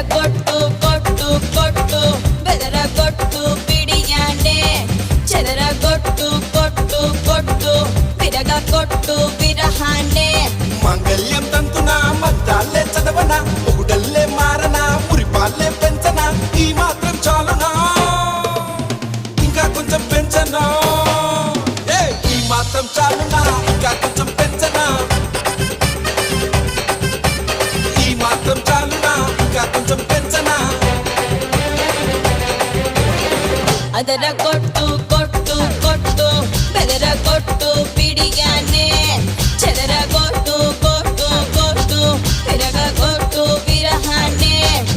కొట్టు కొట్టు కొట్టు బెదరగొట్టు పిడియాండే చెదరగొట్టు కొట్టు కొట్టు విరగొట్టు విరహాండే మంగళ్యం తంతునా మద్దాలే చదవనా పొగుడల్లే మారనా మురిపాలే పెంచనా ఈ మాత్రం చాలునా ఇంకా కొంచెం పెంచనా ఈ మాత్రం చాలునా ఇంకా కొంచెం పెంచనా ఈ మాత్రం చాలునా ఇంకా కొంచెం పెంచనా అదరగొట్టు